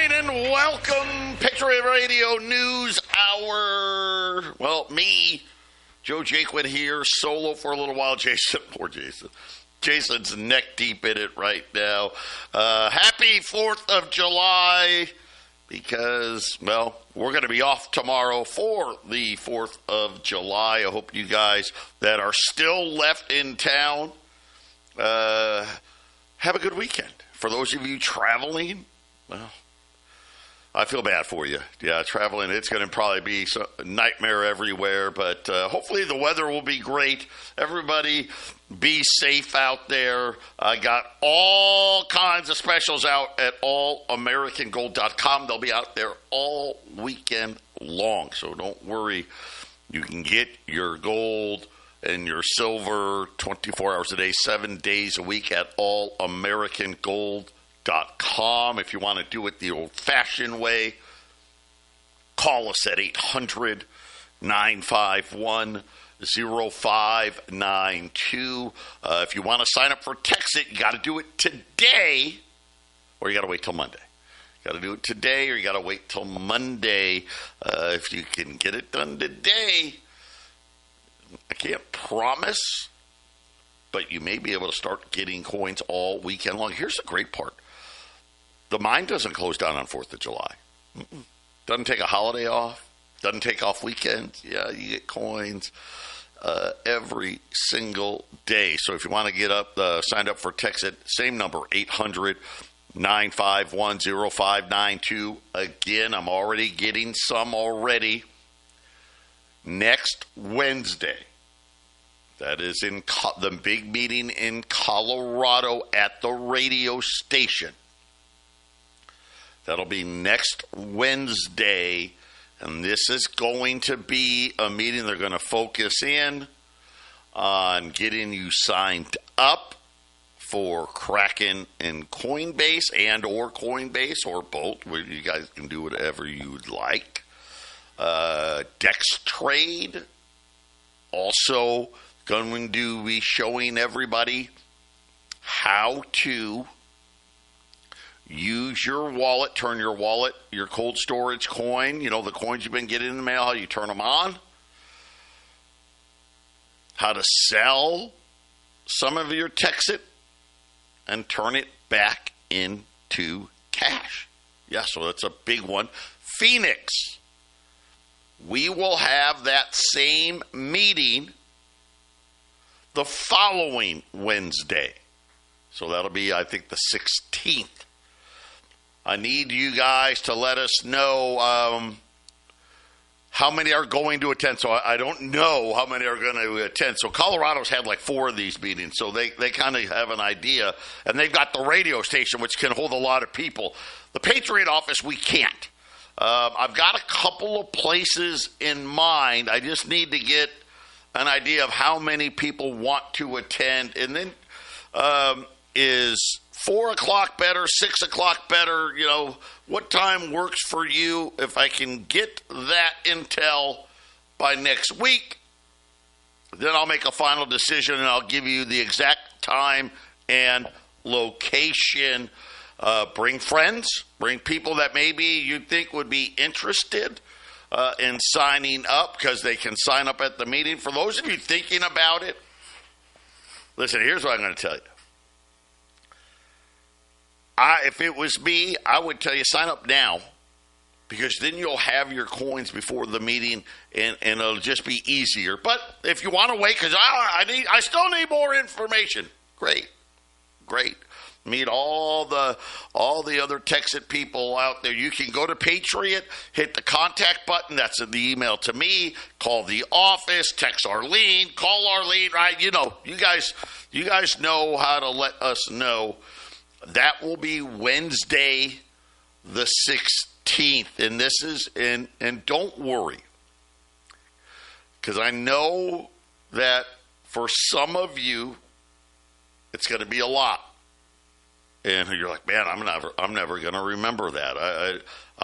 morning and welcome, Patriot Radio News Hour. Well, me, Joe Jaquin here, solo for a little while. Jason, poor Jason. Jason's neck deep in it right now. Happy 4th of July because, well, we're going to be off tomorrow for the 4th of July. I hope you guys that are still left in town have a good weekend. For those of you traveling, well, I feel bad for you. Yeah, traveling, it's going to probably be a nightmare everywhere, but hopefully the weather will be great. Everybody be safe out there. I got all kinds of specials out at allamericangold.com. They'll be out there all weekend long, so don't worry. You can get your gold and your silver 24 hours a day, 7 days a week at allamericangold.com. If you want to do it the old-fashioned way, call us at 800-951-0592. If you want to sign up for Texit, you got to do it today, or you got to wait till Monday. You got to do it today, or you got to wait till Monday. If you can get it done today, I can't promise, but you may be able to start getting coins all weekend long. Here's the great part. The mine doesn't close down on 4th of July. Doesn't take a holiday off. Doesn't take off weekends. Yeah, you get coins every single day. So if you want to get up, signed up for Texit, same number, 800-951-0592. Again, I'm already getting some already. Next Wednesday, that is in the big meeting in Colorado at the radio station. That'll be next Wednesday, and this is going to be a meeting. They're going to focus in on getting you signed up for Kraken and Coinbase and or Coinbase or both. You guys can do whatever you'd like. Dex Trade also going to be showing everybody how to use your wallet, turn your wallet, your cold storage coin, the coins you've been getting in the mail, how you turn them on, how to sell some of your Texit and turn it back into cash. Yeah, so that's a big one. Phoenix. We will have that same meeting the following Wednesday. So that'll be, I think, the 16th. I need you guys to let us know how many are going to attend. So I don't know how many are going to attend. So Colorado's had like 4 of these meetings, so they kind of have an idea. And they've got the radio station, which can hold a lot of people. The Patriot office, we can't. I've got a couple of places in mind. I just need to get an idea of how many people want to attend. And then is 4 o'clock better, 6 o'clock better? What time works for you? If I can get that intel by next week, then I'll make a final decision and I'll give you the exact time and location. Bring friends, bring people that maybe you think would be interested in signing up, because they can sign up at the meeting. For those of you thinking about it, listen, here's what I'm going to tell you. If it was me, I would tell you sign up now, because then you'll have your coins before the meeting and it'll just be easier. But if you want to wait, because I still need more information, great. Meet all the other Texit people out there. You can go to Patriot, hit the contact button. That's the email to me. Call the office, text Arlene, call Arlene. Right? You guys know how to let us know. That will be Wednesday, the 16th, and this is and don't worry, because I know that for some of you, it's going to be a lot. And you're like, man, I'm never going to remember that. I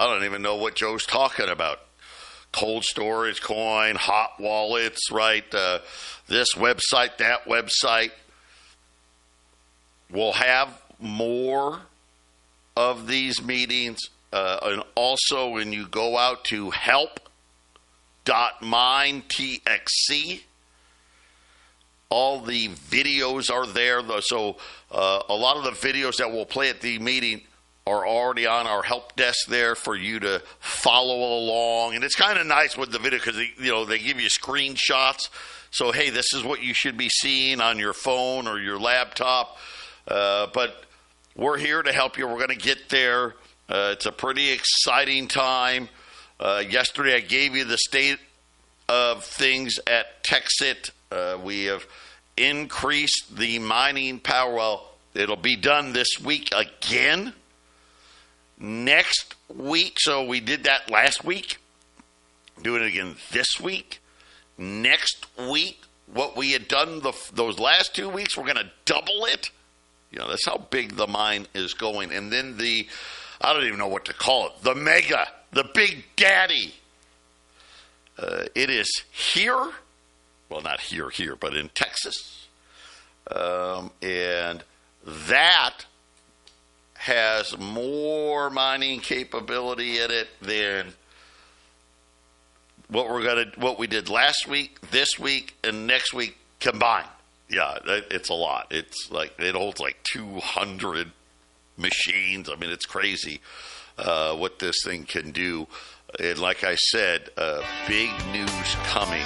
don't even know what Joe's talking about. Cold storage coin, hot wallets, right? This website, that website. We'll have more of these meetings And also, when you go out to help.mindtxc, all the videos are there. So a lot of the videos that we'll play at the meeting are already on our help desk there for you to follow along. And it's kind of nice with the video because they give you screenshots. So, hey, this is what you should be seeing on your phone or your laptop. But we're here to help you. We're going to get there. It's a pretty exciting time. Yesterday I gave you the state of things at Texit. We have increased the mining power. Well, it'll be done this week again. Next week, so we did that last week. Do it again this week. Next week, what we had done those last 2 weeks, we're going to double it. That's how big the mine is going. And then I don't even know what to call it, the mega, the big daddy. It is here. Well, not here, but in Texas. And that has more mining capability in it than what we did last week, this week, and next week combined. Yeah, it's a lot. It's like it holds like 200 machines. I mean, it's crazy what this thing can do. And like I said, big news coming.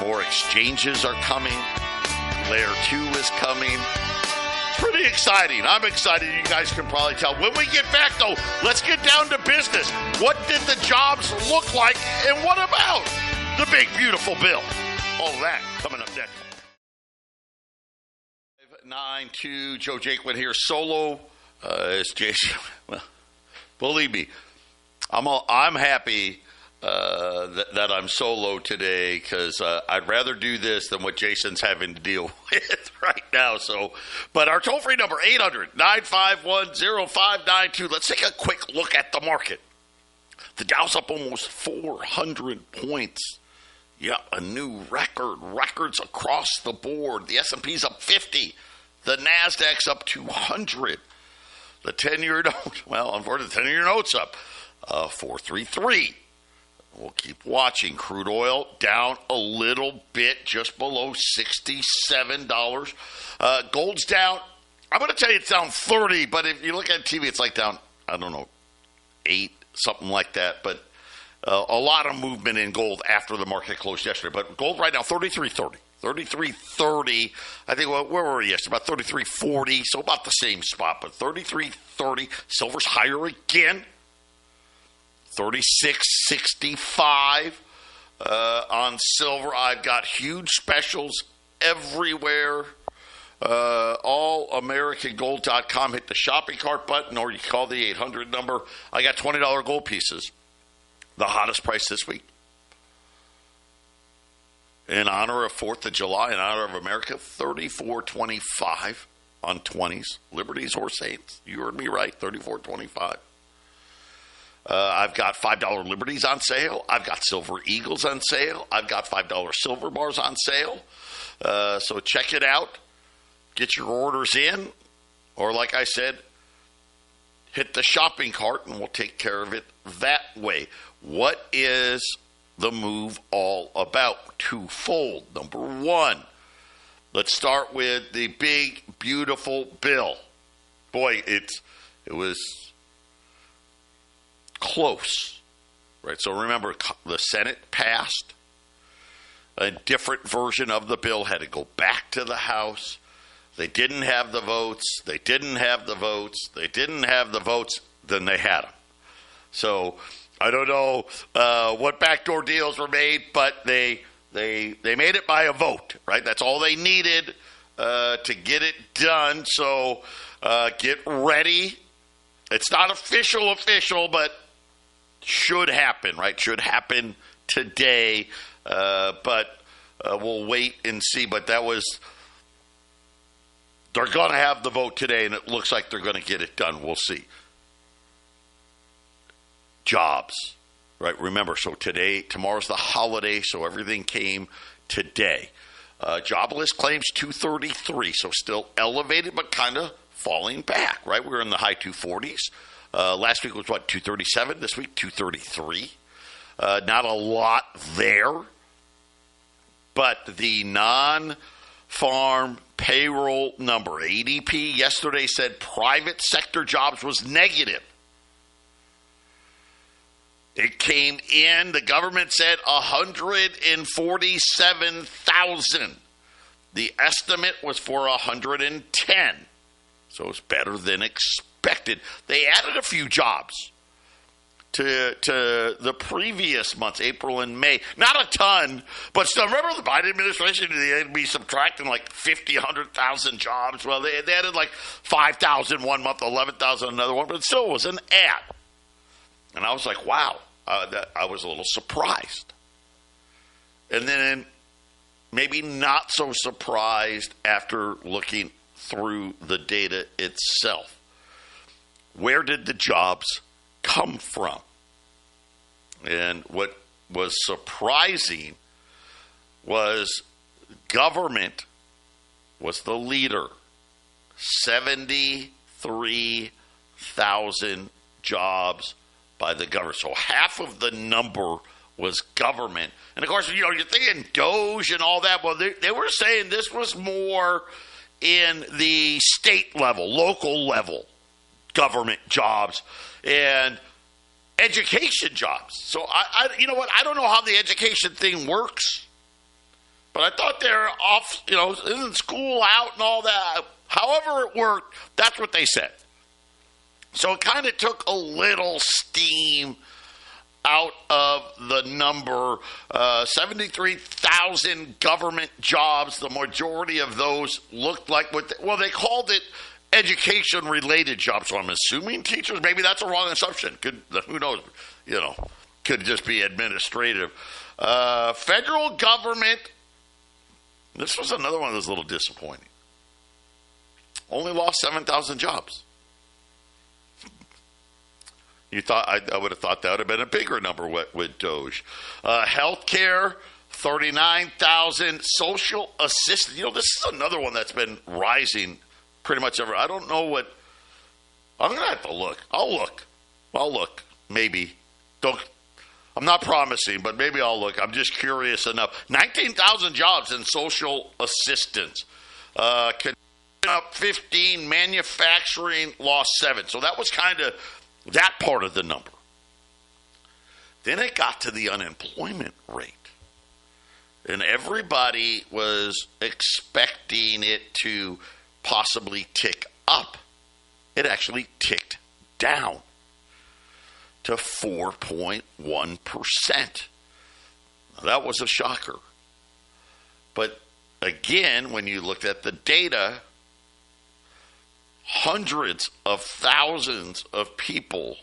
More exchanges are coming. Layer 2 is coming. Pretty exciting. I'm excited. You guys can probably tell. When we get back, though, let's get down to business. What did the jobs look like, and what about the big, beautiful bill? All that coming up next. 592, Joe Jaquin here, solo. It's Jason. Well, believe me, I'm happy that I'm solo today because I'd rather do this than what Jason's having to deal with right now. But our toll-free number, 800-951-0592. Let's take a quick look at the market. The Dow's up almost 400 points. Yeah, a new record. Records across the board. The S&P's up 50. The NASDAQ's up 200. The 10-year note, well, unfortunately, the 10-year note's up 433. We'll keep watching. Crude oil down a little bit, just below $67. Gold's down. I'm going to tell you it's down 30, but if you look at TV, it's like down, I don't know, 8, something like that. But a lot of movement in gold after the market closed yesterday. But gold right now, 33.30. 33.30. I think, where were we yesterday? About 33.40, so about the same spot. But 33.30. Silver's higher again. 36.65 on silver. I've got huge specials everywhere. AllAmericanGold.com. Hit the shopping cart button, or you call the 800 number. I got $20 gold pieces. The hottest price this week. In honor of 4th of July, in honor of America, $34.25 on 20s. Liberties or Saints. You heard me right, $34.25. I've got $5 Liberties on sale. I've got Silver Eagles on sale. I've got $5 Silver Bars on sale. So check it out. Get your orders in. Or like I said, hit the shopping cart and we'll take care of it that way. What is the move all about? Twofold. Number one, let's start with the big, beautiful bill. Boy, it was close, right? So remember, the Senate passed. A different version of the bill had to go back to the House. They didn't have the votes. They didn't have the votes. They didn't have the votes. Then they had them. So I don't know what backdoor deals were made, but they made it by a vote, right? That's all they needed to get it done. So get ready. It's not official, but should happen, right? Should happen today, but we'll wait and see. But they're going to have the vote today, and it looks like they're going to get it done. We'll see. Jobs, right? Remember, so tomorrow's the holiday, so everything came today. Jobless claims 233, so still elevated, but kind of falling back, right? We're in the high 240s. Last week was, 237? This week, 233. Not a lot there. But the non-farm payroll number, ADP, yesterday said private sector jobs was negative. It came in, the government said 147,000. The estimate was for 110. So it's better than expected. They added a few jobs to the previous months, April and May. Not a ton, but still, remember the Biden administration, they'd be subtracting like 50, 100,000 jobs. Well, they added like 5,000 one month, 11,000 another one, but it still was an ad. And I was like, wow, I was a little surprised. And then maybe not so surprised after looking through the data itself. Where did the jobs come from? And what was surprising was government was the leader. 73,000 jobs by the government. So half of the number was government. And, of course, you're thinking Doge and all that. Well, they were saying this was more in the state level, local level government jobs and education jobs. So, you know what? I don't know how the education thing works. But I thought they're off, isn't school out and all that. However it worked, that's what they said. So it kind of took a little steam out of the number. 73,000 government jobs. The majority of those looked like they called it education-related jobs. So I'm assuming teachers. Maybe that's a wrong assumption. Who knows? Could just be administrative. Federal government. This was another one of those little disappointing. Only lost 7,000 jobs. You thought I would have thought that would have been a bigger number with Doge. Healthcare, 39,000. Social assistance. This is another one that's been rising pretty much ever. I don't know what. I'm going to have to look. I'll look. Maybe. I'm not promising, but maybe I'll look. I'm just curious enough. 19,000 jobs in social assistance. Up 15. Manufacturing lost 7. So that was kind of that part of the number. Then it got to the unemployment rate. And everybody was expecting it to possibly tick up. It actually ticked down to 4.1%. That was a shocker. But again, when you looked at the data, hundreds of thousands of people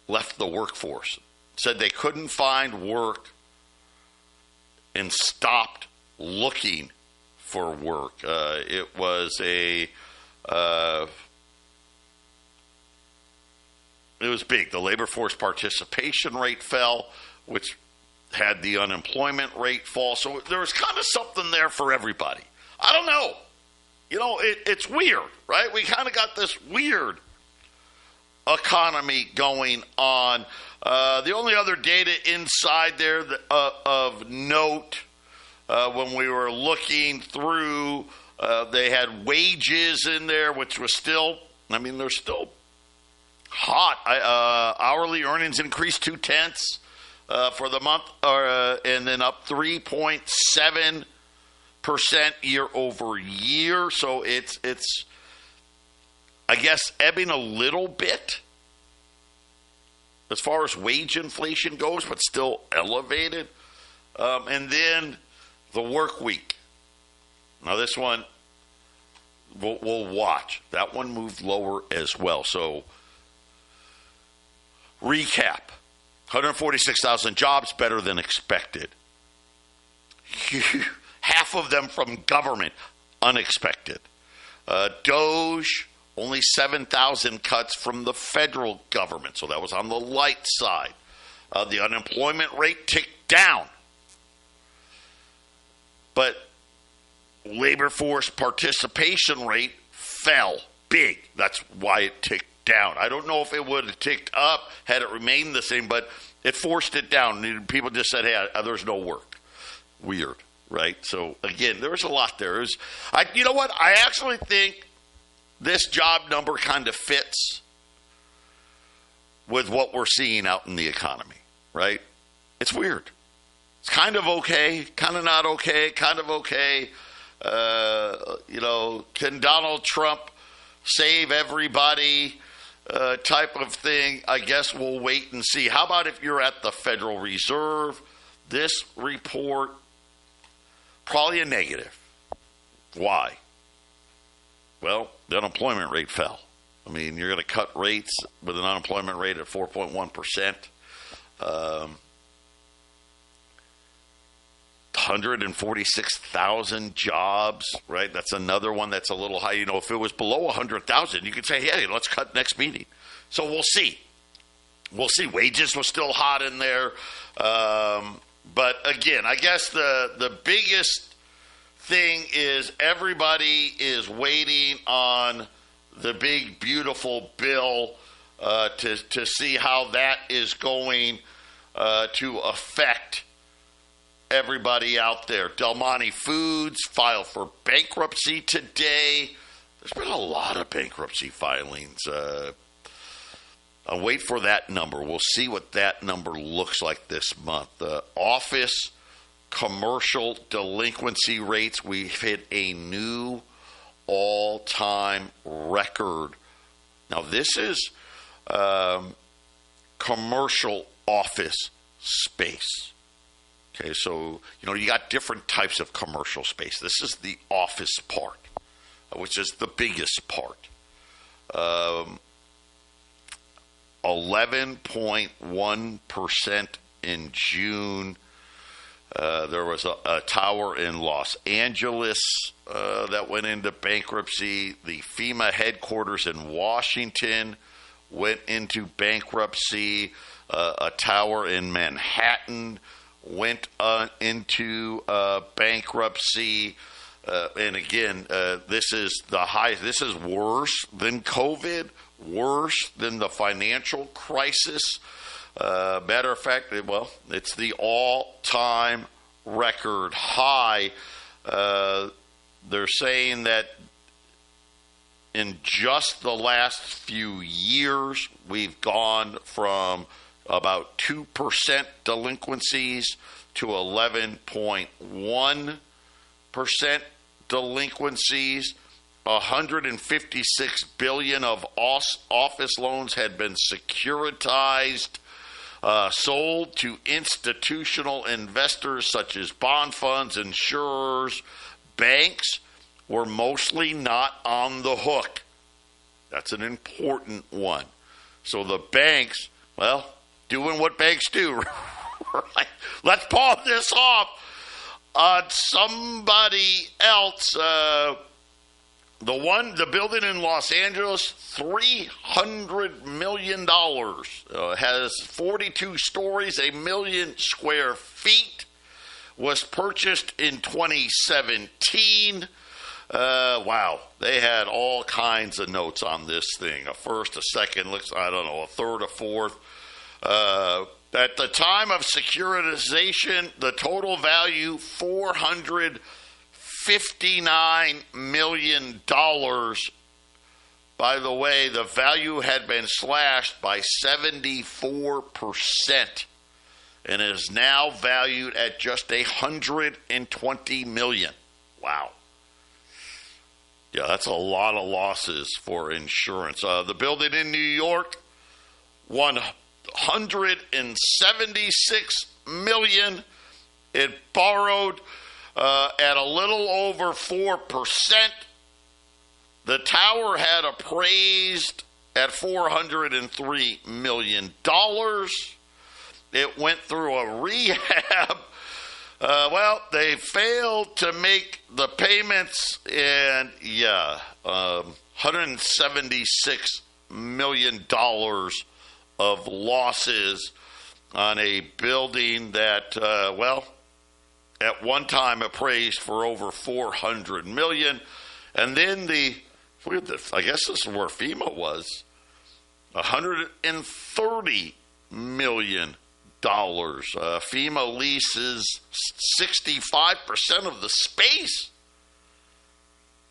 left the workforce, said they couldn't find work, and stopped looking for work. It was it was big. The labor force participation rate fell, which had the unemployment rate fall. So there was kind of something there for everybody. I don't know. It's weird, right? We kind of got this weird economy going on. The only other data inside there of note when we were looking through, they had wages in there, which was still, they're still hot. Hourly earnings increased 0.2 for the month, and then up 3.7% year over year. So it's I guess ebbing a little bit as far as wage inflation goes, but still elevated. And then the work week. Now this one we'll watch. That one moved lower as well. So recap. 146,000 jobs, better than expected. Half of them from government, unexpected. Doge, only 7,000 cuts from the federal government. So that was on the light side. The unemployment rate ticked down. But labor force participation rate fell big. That's why it ticked down. I don't know if it would have ticked up had it remained the same, but it forced it down. People just said, hey, there's no work. Weird, right? So, again, there was a lot there. You know what? I actually think this job number kind of fits with what we're seeing out in the economy, right? It's weird. It's kind of okay, kind of not okay, kind of okay. Can Donald Trump save everybody type of thing? I guess we'll wait and see. How about if you're at the Federal Reserve? This report, probably a negative. Why? Well, the unemployment rate fell. I mean, you're going to cut rates with an unemployment rate at 4.1%. 146,000 jobs, right? That's another one that's a little high. If it was below 100,000, you could say, hey, let's cut next meeting. So we'll see. We'll see. Wages were still hot in there. But again, I guess the biggest thing is everybody is waiting on the big, beautiful bill to see how that is going to affect everybody out there. Del Monte Foods filed for bankruptcy today. There's been a lot of bankruptcy filings. I'll wait for that number. We'll see what that number looks like this month. Office commercial delinquency rates, we've hit a new all-time record. Now, this is commercial office space. Okay, so, you got different types of commercial space. This is the office part, which is the biggest part. 11.1% in June. There was a tower in Los Angeles that went into bankruptcy. The FEMA headquarters in Washington went into bankruptcy. A tower in Manhattan went into bankruptcy. And again, this is the highest. This is worse than COVID, worse than the financial crisis. Matter of fact, it's the all-time record high. They're saying that in just the last few years, we've gone from about 2% delinquencies to 11.1% delinquencies. 156 billion of office loans had been securitized, sold to institutional investors such as bond funds, insurers. Banks were mostly not on the hook. That's an important one. So the banks, doing what banks do. Right? Let's pawn this off on somebody else. The building in Los Angeles, $300 million, has 42 stories, 1 million square feet, was purchased in 2017. Wow, they had all kinds of notes on this thing. A first, a second, a third, a fourth. At the time of securitization, the total value, $459 million. By the way, the value had been slashed by 74% and is now valued at just $120 million. Wow. Yeah, that's a lot of losses for insurance. The building in New York, $176 million. It borrowed at a little over 4%. The tower had appraised at $403 million. It went through a rehab. They failed to make the payments, and $176 million of losses on a building that, at one time appraised for over $400 million. And then I guess this is where FEMA was. $130 million. FEMA leases 65% of the space.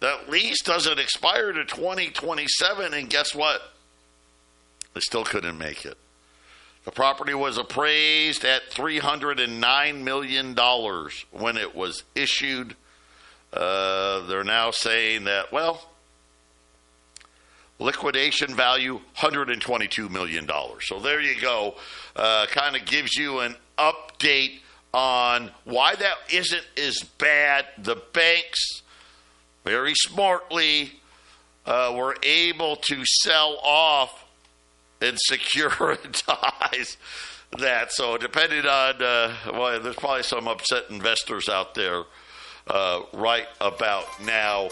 That lease doesn't expire to 2027, and guess what? They still couldn't make it. The property was appraised at $309 million when it was issued. They're now saying that, well, liquidation value, $122 million. So there you go. Kind of gives you an update on why that isn't as bad. The banks, very smartly, were able to sell off and securitize that. So depending on, well, there's probably some upset investors out there right about now.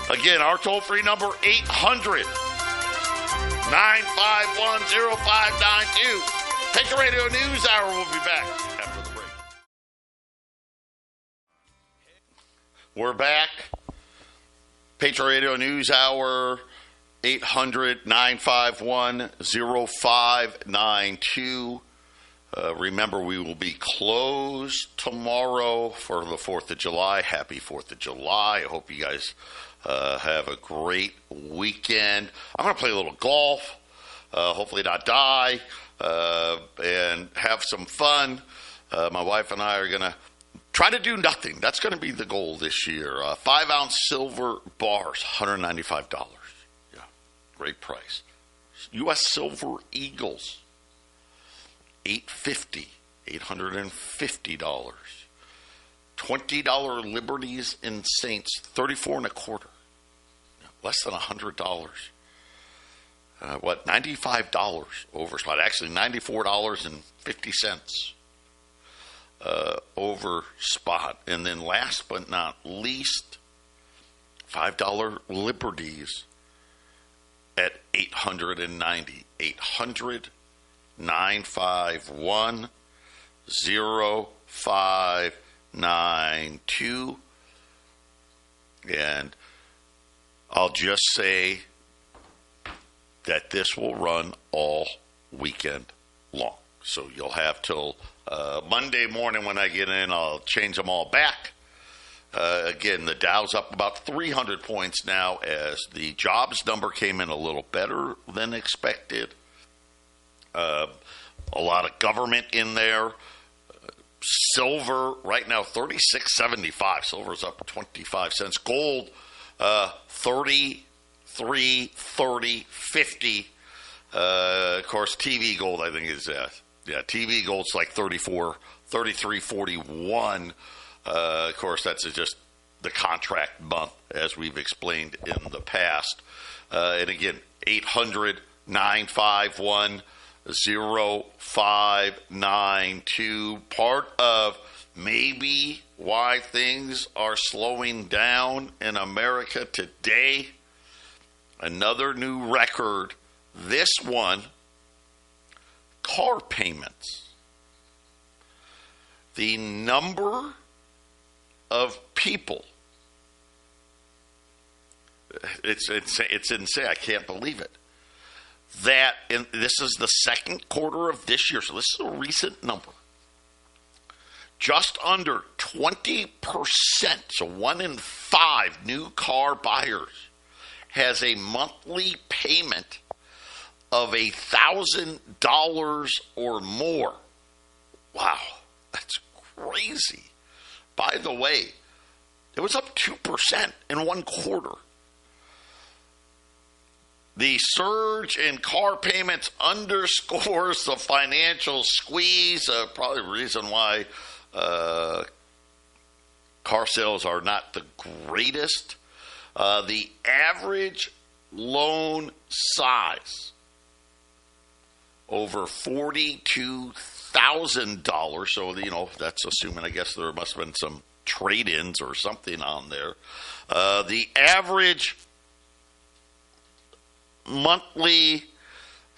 Again, our toll-free number, 800-951-0592. Patriot Radio News Hour. We'll be back after the break. We're back. Patriot Radio News Hour, 800-951-0592. Remember, we will be closed tomorrow for the 4th of July. Happy 4th of July. I hope you guys have a great weekend. I'm going to play a little golf, hopefully not die, and have some fun. My wife and I are going to try to do nothing. That's going to be the goal this year. 5-ounce silver bars, $195. Yeah, great price. U.S. Silver Eagles, $850. $20 Liberties and Saints, $34.25. Less than $100. $95 over spot. Actually, $94.50 over spot. And then last but not least, $5 Liberties at $890. 800-951-0592. And I'll just say that this will run all weekend long. So you'll have till Monday morning when I get in. I'll change them all back. Again, the Dow's up about 300 points now as the jobs number came in a little better than expected. A lot of government in there. Silver right now, $36.75. Silver's up 25 cents. Gold, 33, 30, 50. Of course, TV gold, I think, is, TV gold's like 34, 33, 41. Of course, that's just the contract month, as we've explained in the past. And again, 800-951-0592. Part of maybe why things are slowing down in America today. Another new record. This one, car payments. The number of people, it's insane. I can't believe it. This is the second quarter of this year, so this is a recent number. Just under 20%, so 1 in 5 new car buyers has a monthly payment of $1,000 or more. Wow, that's crazy. By the way, it was up 2% in 1 quarter. The surge in car payments underscores the financial squeeze. Probably the reason why car sales are not the greatest. The average loan size, over $42,000. So, that's assuming, I guess, there must have been some trade-ins or something on there. The average monthly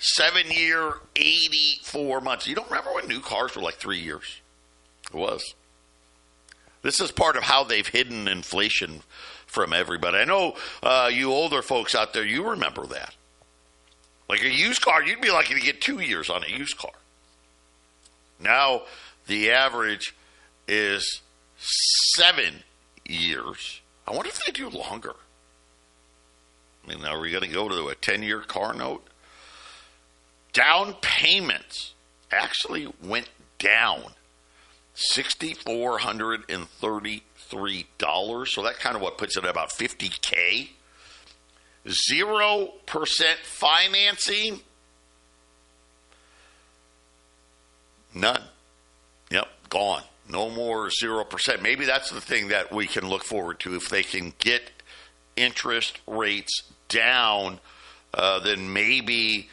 7-year, 84 months. You don't remember when new cars were like 3 years? It was. This is part of how they've hidden inflation from everybody. I know you older folks out there, you remember that. Like a used car, you'd be lucky to get 2 years on a used car. Now, the average is 7 years. I wonder if they do longer. I mean, are we going to go to a 10-year car note? Down payments actually went down $6,433. So that kind of what puts it at about $50K. 0% financing? None. Yep, gone. No more 0%. Maybe that's the thing that we can look forward to. If they can get interest rates down, then maybe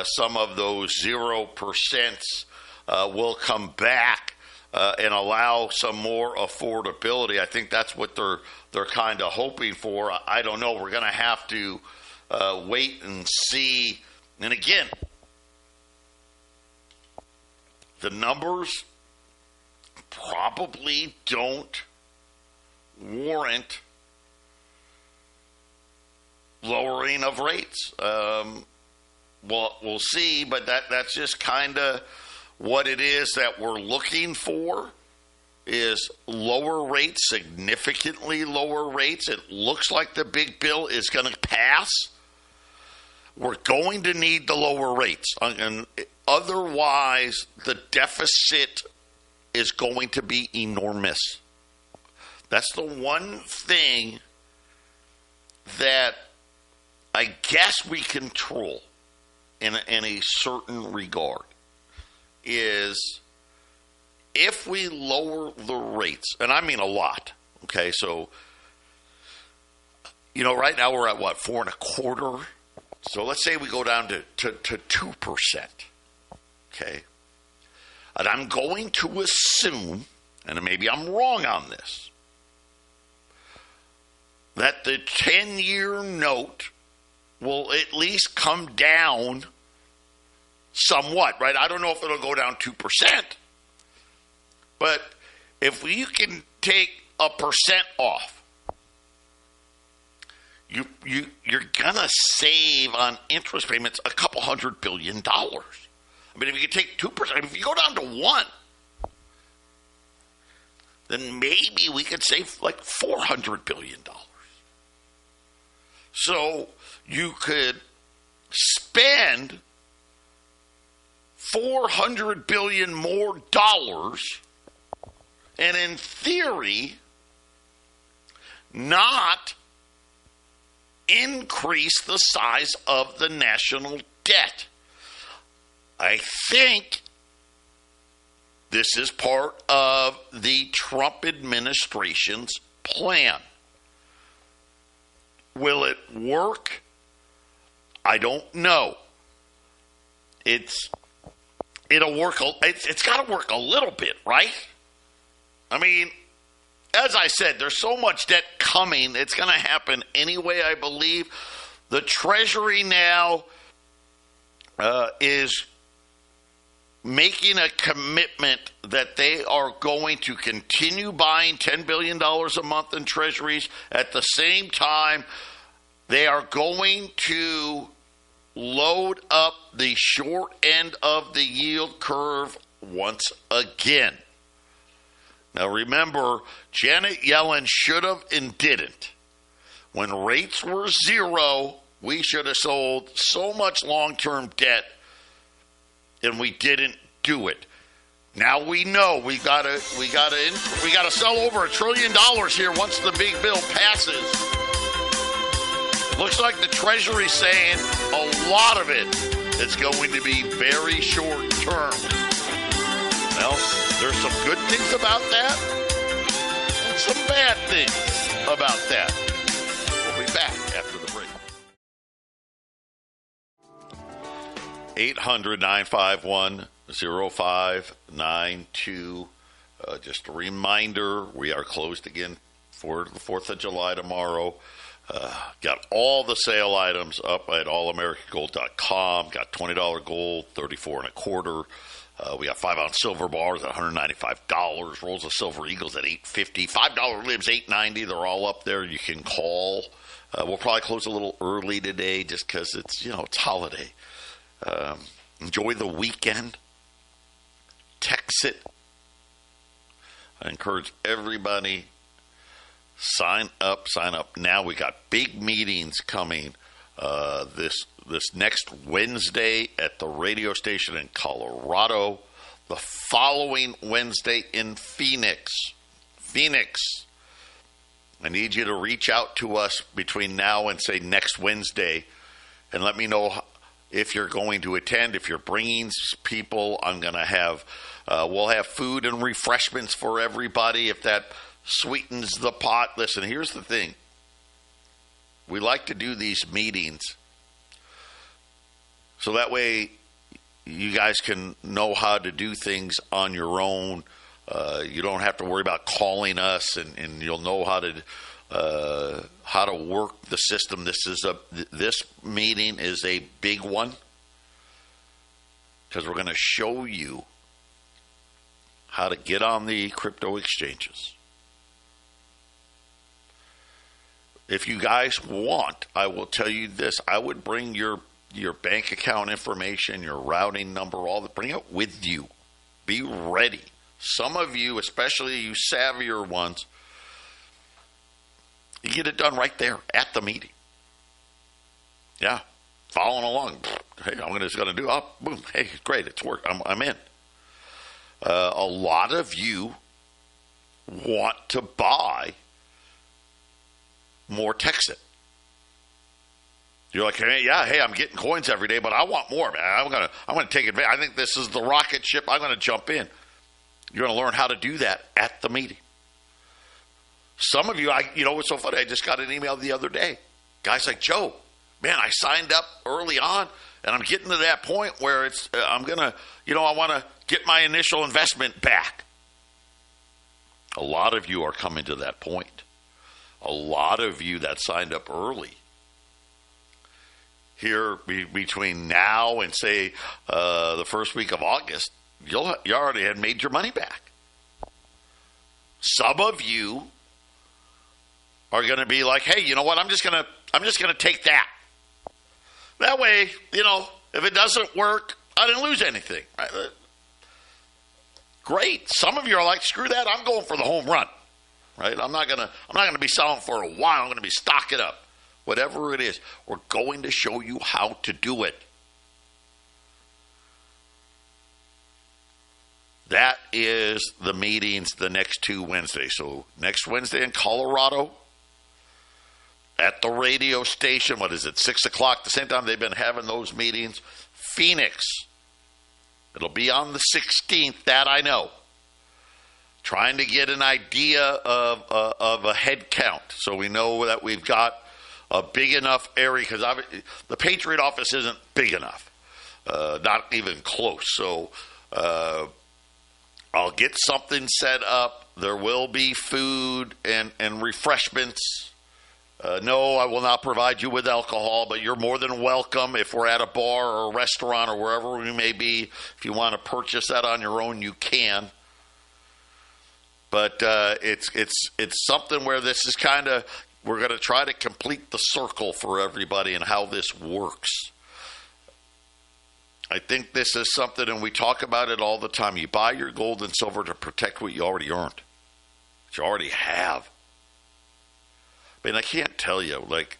some of those 0% will come back and allow some more affordability. I think that's what they're kind of hoping for. I don't know. We're going to have to wait and see. And again, the numbers probably don't warrant lowering of rates. Well, we'll see, but that's just kind of what it is that we're looking for, is lower rates, significantly lower rates. It looks like the big bill is going to pass. We're going to need the lower rates. And otherwise, the deficit is going to be enormous. That's the one thing that I guess we control in a certain regard, is if we lower the rates, and I mean a lot, okay, so, right now we're at what, 4.25%? So let's say we go down to 2%, okay? And I'm going to assume, and maybe I'm wrong on this, that the 10-year note will at least come down somewhat, right? I don't know if it'll go down 2%, but if you can take 1% off, you're gonna save on interest payments a couple $100 billion. I mean, if you can take 2%, if you go down to 1%, then maybe we could save like $400 billion. So you could spend $400 billion more dollars, and in theory, not increase the size of the national debt. I think this is part of the Trump administration's plan. Will it work? I don't know. It'll work. It's got to work a little bit, right? I mean, as I said, there's so much debt coming. It's going to happen anyway, I believe. The Treasury now is making a commitment that they are going to continue buying $10 billion a month in treasuries. At the same time, they are going to load up the short end of the yield curve once again. Now remember, Janet Yellen should have and didn't. When rates were 0, we should have sold so much long-term debt, and we didn't do it. Now we know we gotta sell over $1 trillion here once the big bill passes. Looks like the Treasury's saying a lot of it is going to be very short term. Well, there's some good things about that and some bad things about that. We'll be back after the break. 800-951-0592. Just a reminder, we are closed again for the 4th of July tomorrow. Got all the sale items up at allamericangold.com. Got $20 gold, $34.25. We got 5-ounce silver bars at $195. Rolls of silver eagles at $850. $5 libs $890. They're all up there. You can call We'll probably close a little early today just because it's holiday. Enjoy the weekend. Texit. I encourage everybody, sign up now. We got big meetings coming this next Wednesday at the radio station in Colorado, the following Wednesday in Phoenix. I need you to reach out to us between now and, say, next Wednesday and let me know if you're going to attend. If you're bringing people, I'm going to have, we'll have food and refreshments for everybody if that sweetens the pot. Listen, here's the thing. We like to do these meetings so that way you guys can know how to do things on your own. You don't have to worry about calling us, and you'll know how to work the system. This meeting is a big one because we're going to show you how to get on the crypto exchanges. If you guys want, I will tell you this: I would bring your bank account information, your routing number, bring it with you. Be ready. Some of you, especially you savvier ones, you get it done right there at the meeting. Yeah, following along. Hey, I'm just going to do. Oh, boom. Hey, great, it's work. I'm in. A lot of you want to buy more Texit. You're like, hey, I'm getting coins every day, but I want more, man. I'm gonna take advantage. I think this is the rocket ship. I'm gonna jump in. You're going to learn how to do that at the meeting. Some of you, what's so funny? I just got an email the other day. Guy's like, Joe, man, I signed up early on, and I'm getting to that point where I want to get my initial investment back. A lot of you are coming to that point. A lot of you that signed up early here between now and, say, the first week of August, you already had made your money back. Some of you are going to be like, hey, you know what? I'm just going to take that. That way, if it doesn't work, I didn't lose anything. Right? Great. Some of you are like, screw that. I'm going for the home run. Right? I'm not going to be selling for a while. I'm going to be stocking up. Whatever it is, we're going to show you how to do it. That is the meetings the next 2 Wednesdays. So next Wednesday in Colorado at the radio station. What is it, 6 o'clock? The same time they've been having those meetings. Phoenix. It'll be on the 16th, that I know. Trying to get an idea of a head count. So we know that we've got a big enough area, because the Patriot office isn't big enough. Not even close. So I'll get something set up. There will be food and refreshments. No, I will not provide you with alcohol, but you're more than welcome if we're at a bar or a restaurant or wherever we may be. If you want to purchase that on your own, you can. But it's something where this is kind of, we're going to try to complete the circle for everybody and how this works. I think this is something, and we talk about it all the time. You buy your gold and silver to protect what you already earned, what you already have. I mean, I can't tell you, like,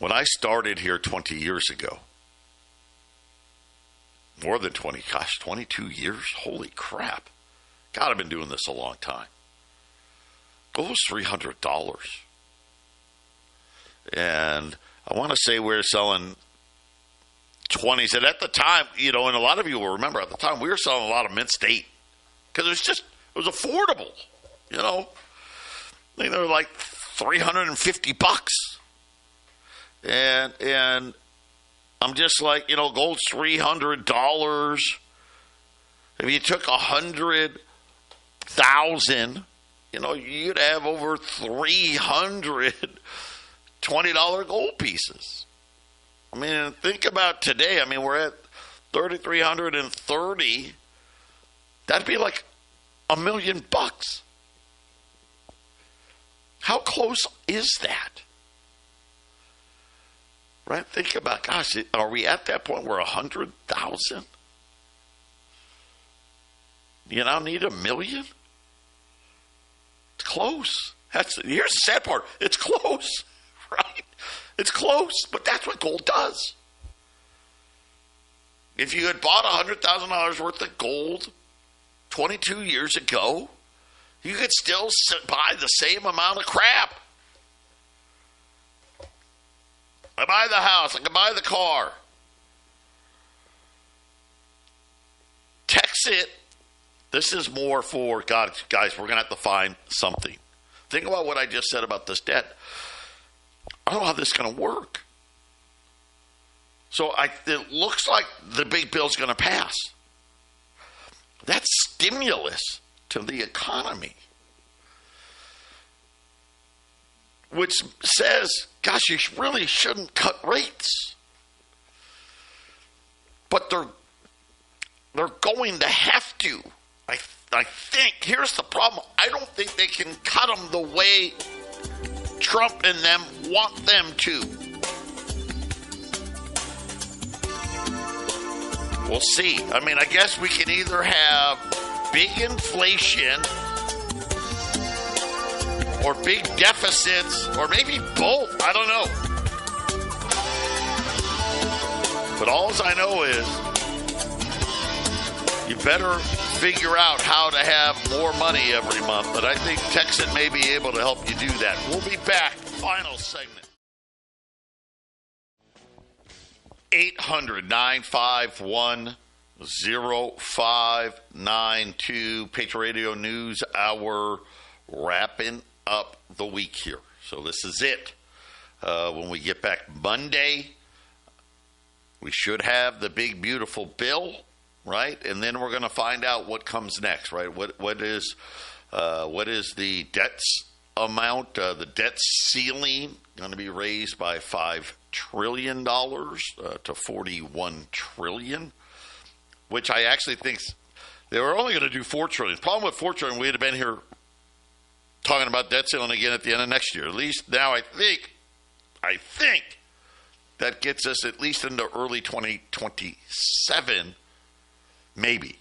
when I started here 20 years ago, more than 20, 22 years? Holy crap. God, I've been doing this a long time. Gold was $300. And I want to say we're selling 20s. And at the time, and a lot of you will remember, at the time we were selling a lot of mint state because it was affordable. I think they were like $350. And I'm just like, gold's $300. If you took 100,000, you'd have over 300 $20 gold pieces. I mean, think about today. I mean, we're at 3,330. That'd be like $1 million. How close is that? Right? Think about, gosh, are we at that point where 100,000? You now need 1 million? It's close. Here's the sad part. It's close, right? It's close, but that's what gold does. If you had bought $100,000 worth of gold 22 years ago, you could still buy the same amount of crap. I buy the house. I can buy the car. Text it. This is more for, God, guys, we're going to have to find something. Think about what I just said about this debt. I don't know how this is going to work. So it looks like the big bill's going to pass. That's stimulus to the economy. Which says, gosh, you really shouldn't cut rates. But they're going to have to. I think, here's the problem. I don't think they can cut them the way Trump and them want them to. We'll see. I mean, I guess we can either have big inflation or big deficits, or maybe both. I don't know. But all I know is you better figure out how to have more money every month. But I think Texan may be able to help you do that. We'll be back. Final segment. 800-951-0592. Patriot Radio News Hour, wrapping up the week here. So this is it. When we get back Monday, we should have the big, beautiful bill, right? And then we're going to find out what comes next, right? What is the debts amount? The debt ceiling going to be raised by $5 trillion to $41 trillion, which I actually think they were only going to do $4 trillion. The problem with $4 trillion, we'd have been here talking about debt ceiling again at the end of next year. At least now I think that gets us at least into early 2027, maybe.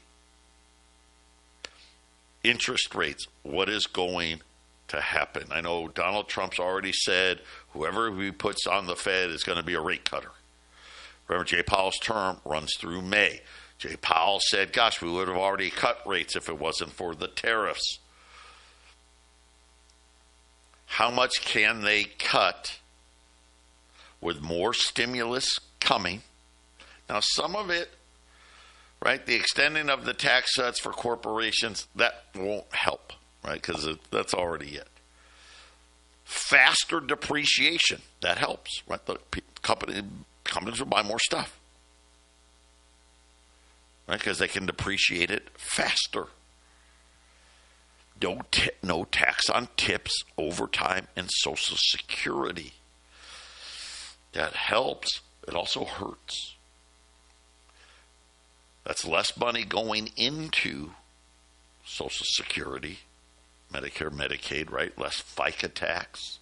Interest rates, what is going to happen? I know Donald Trump's already said whoever he puts on the Fed is going to be a rate cutter. Remember, Jay Powell's term runs through May. Jay Powell said, gosh, we would have already cut rates if it wasn't for the tariffs. How much can they cut with more stimulus coming? Now, some of it, right, the extending of the tax cuts for corporations, that won't help, right, because that's already it. Faster depreciation, that helps, right? The companies will buy more stuff, right, because they can depreciate it faster. No tax on tips, overtime, and Social Security. That helps. It also hurts. That's less money going into Social Security, Medicare, Medicaid, right? Less FICA tax.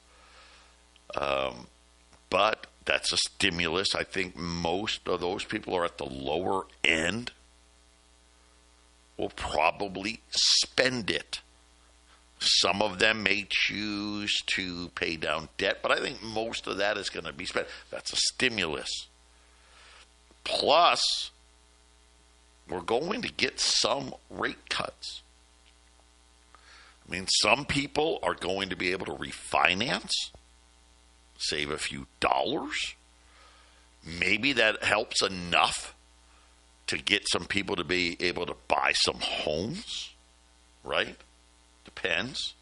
But that's a stimulus. I think most of those people are at the lower end will probably spend it. Some of them may choose to pay down debt, but I think most of that is going to be spent. That's a stimulus. Plus, we're going to get some rate cuts. I mean, some people are going to be able to refinance, save a few dollars. Maybe that helps enough to get some people to be able to buy some homes, right? Depends.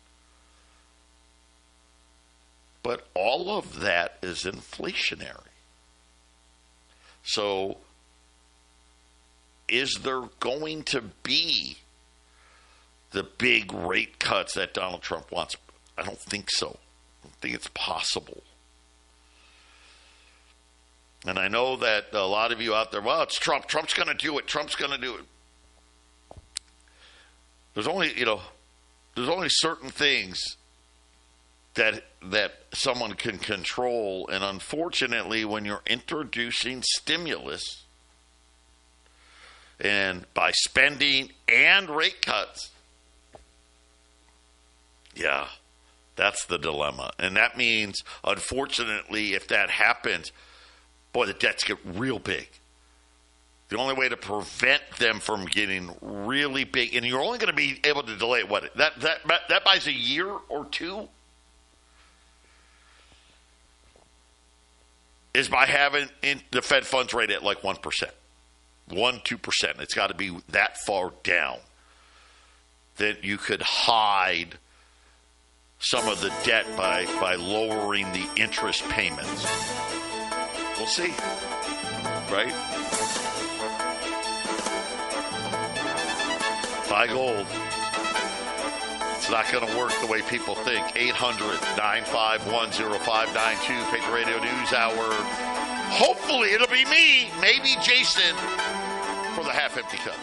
But all of that is inflationary. So, is there going to be the big rate cuts that Donald Trump wants? I don't think so. I don't think it's possible. And I know that a lot of you out there, well, it's Trump. Trump's going to do it. Trump's going to do it. There's only certain things that someone can control. And unfortunately, when you're introducing stimulus and by spending and rate cuts, yeah, that's the dilemma. And that means, unfortunately, if that happens, boy, the debts get real big. The only way to prevent them from getting really big, and you're only going to be able to delay it, what? That buys a year or two? Is by having the Fed funds rate at like 1%. 1-2%. It's got to be that far down that you could hide some of the debt by lowering the interest payments. We'll see. Right? Buy gold. It's not going to work the way people think. 800-951-0592, Patriot Radio News Hour. Hopefully it'll be me, maybe Jason, for the half-empty cup.